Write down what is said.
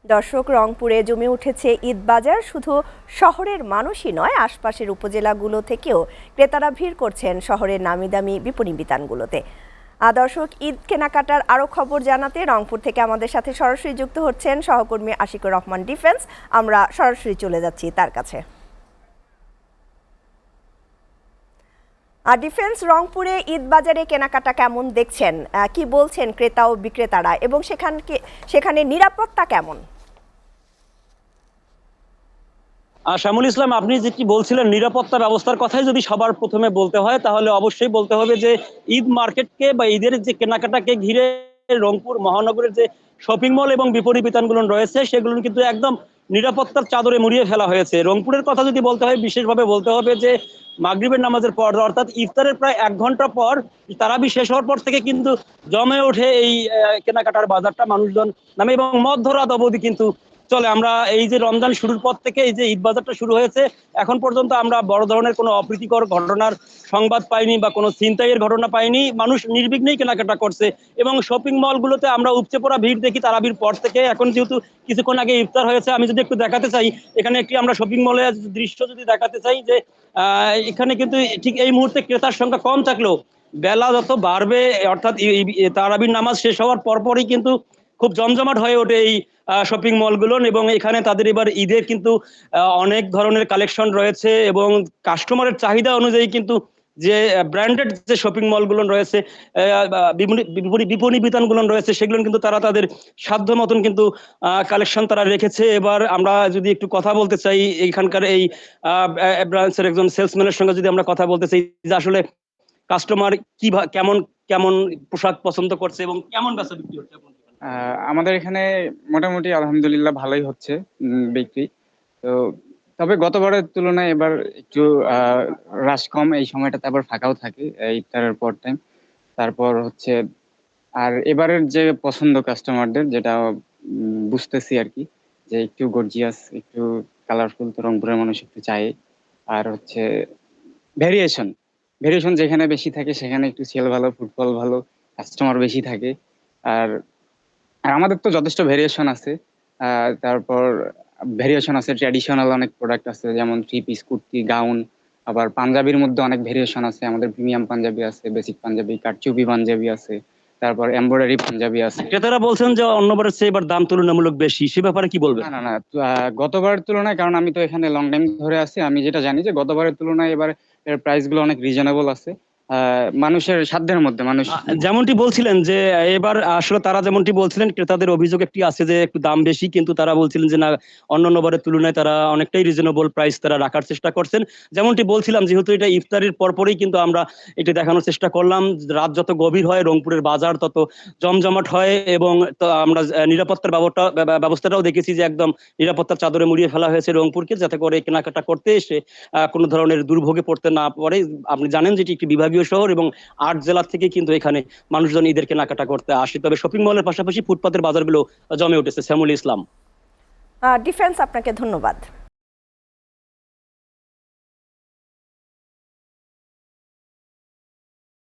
দর্শক, রংপুরে জমে উঠেছে ঈদ বাজার। শুধু শহরের মানুষই নয়, আশপাশের উপজেলাগুলো থেকেও ক্রেতারা ভিড় করছেন শহরের নামিদামি বিপণী বিতানগুলোতে। দর্শক, ঈদ কেনাকাটার আরও খবর জানাতে রংপুর থেকে আমাদের সাথে সরাসরি যুক্ত হচ্ছেন সহকর্মী আশিকুর রহমান ডিফেন্স। আমরা সরাসরি চলে যাচ্ছি তার কাছে। ডিফেন্স, রংপুরে ঈদ বাজারে কেনাকাটা কেমন দেখছেন, কি বলছেন ক্রেতা ও বিক্রেতারা, এবং সেখানে নিরাপত্তা কেমন? শামুল ইসলাম, আপনি যেটি বলছিলেন নিরাপত্তা ব্যবস্থার কথাই যদি সবার প্রথমে বলতে হয়, তাহলে অবশ্যই বলতে হবে যে ঈদ মার্কেটকে বা ঈদের যে কেনাকাটাকে ঘিরে রংপুর মহানগরের যে শপিং মল এবং বিপণী বিতানগুলো রয়েছে সেগুলো কিন্তু একদম নিরাপত্তার চাদরে মুড়িয়ে ফেলা হয়েছে। রংপুরের কথা যদি বলতে হয়, বিশেষভাবে বলতে হবে যে মাগরিবের নামাজের পর অর্থাৎ ইফতারের প্রায় 1 ঘন্টা পর, তারাবি শেষ হওয়ার পর থেকে কিন্তু জমে ওঠে এই কেনাকাটার বাজারটা মানুষজন নামে, এবং মধ্যরাত অবধি কিন্তু চলে। আমরা এই যে রমজান শুরুর পর থেকে এই যে ঈদ বাজারটা শুরু হয়েছে, এখন পর্যন্ত আমরা বড় ধরনের কোনো অপ্রীতিকর ঘটনার সংবাদ পাইনি বা কোনো ছিনতাইয়ের ঘটনা পাইনি। মানুষ নির্বিঘ্নেই কেনাকাটা করছে এবং শপিং মলগুলোতে আমরা উপচে পড়া ভিড় দেখি তারাবির পর থেকে। এখন যেহেতু কিছুক্ষণ আগে ইফতার হয়েছে, আমি যদি একটু দেখাতে চাই, এখানে একটি আমরা শপিং মলে দৃশ্য যদি দেখাতে চাই, যে এখানে কিন্তু ঠিক এই মুহূর্তে ক্রেতার সংখ্যা কম থাকলেও বেলা যত বাড়বে, অর্থাৎ তারাবির নামাজ শেষ হওয়ার পরপরই কিন্তু খুব জমজমাট হয়ে ওঠে এই শপিং মলগুলো। এবং এখানে তাদের এবার ঈদের কিন্তু অনেক ধরনের কালেকশন রয়েছে এবং কাস্টমারের চাহিদা অনুযায়ী কিন্তু যে ব্র্যান্ডেড যে শপিং মলগুলো রয়েছে, বিপণী বিতানগুলো রয়েছে, সেগুলো কিন্তু তারা তাদের সাধ্য মতন কিন্তু কালেকশন তারা রেখেছে। এবার আমরা যদি একটু কথা বলতে চাই এইখানকার এই ব্রাঞ্চের একজন সেলসম্যানের সঙ্গে যদি আমরা কথা বলতে চাই, যে আসলে কাস্টমার কি কেমন কেমন পোশাক পছন্দ করছে এবং কেমন বেচা বিক্রি হচ্ছে। আমাদের এখানে মোটামুটি আলহামদুলিল্লাহ ভালোই হচ্ছে বিক্রি। তো তবে গতবারের তুলনায় এবার একটু রাশ কম, এই সময়টাতে আবার ফাঁকাও থাকে ইফতারের পর টাইম। তারপর হচ্ছে আর এবারের যে পছন্দ কাস্টমারদের, যেটা বুঝতেছি আর কি, যে একটু গর্জিয়াস, একটু কালারফুল, তো রংপুরের মানুষ একটু চায়। আর হচ্ছে ভেরিয়েশন ভেরিয়েশন যেখানে বেশি থাকে সেখানে একটু সেল ভালো, ফুটফল ভালো, কাস্টমার বেশি থাকে। আর আর আমাদের তো যথেষ্ট ভেরিয়েশন আছে। তারপর ভেরিয়েশন আছে, ট্র্যাডিশনাল অনেক প্রোডাক্ট আছে, যেমন থ্রি পিস, কুর্তি, গাউন। আবার পাঞ্জাবির মধ্যে অনেক ভেরিয়েশন আছে, আমাদের প্রিমিয়াম পাঞ্জাবি আছে, বেসিক পাঞ্জাবি, কারচুপি পাঞ্জাবি আছে, তারপর এমব্রয়ডারি পাঞ্জাবি আছে। ক্রেতারা বলছেন যে অন্যবারের চেয়ে এবার দাম তুলনামূলক বেশি, সে ব্যাপারে কি বলবেন? না না না, গতবারের তুলনায়, কারণ আমি তো এখানে লং টাইম ধরে আছি, আমি যেটা জানি যে গতবারের তুলনায় এবার এর প্রাইস গুলো অনেক রিজনেবল আছে, মানুষের সাধ্যের মধ্যে। মানুষ যেমনটি বলছিলেন যে এবার আসলে তারা যেমনটি বলছিলেন, ক্রেতাদের অভিযোগ একটি আছে যে একটু দাম বেশি, কিন্তু তারা বলছিলেন যে না, অন্যান্য বারের তুলনায় তারা অনেকটাই রিজনেবল প্রাইস তারা রাখার চেষ্টা করছেন। যেমনটি বলছিলাম, যেহেতু এটা ইফতারের পরপরই কিন্তু আমরা এটি দেখানোর চেষ্টা করলাম, রাত যত গভীর হয় রংপুরের বাজার তত জমজমাট হয়, এবং আমরা নিরাপত্তার ব্যবস্থাটাও দেখেছি যে একদম নিরাপত্তার চাদরে মুড়িয়ে ফেলা হয়েছে রংপুরকে, যাতে করে কেনাকাটা করতে এসে কোনো ধরনের দুর্ভোগে পড়তে না পারে। আপনি জানেন যে এটি একটি বিভাগীয় শহর এবং 8 জেলা থেকে কিন্তু এখানে মানুষজন ঈদের কেনাকাটা করতে আসে। তবে শপিং মলের পাশাপাশি ফুটপাতের বাজারগুলো জমে উঠেছে। শ্যামল ইসলাম। ডিফেন্স, আপনাকে ধন্যবাদ।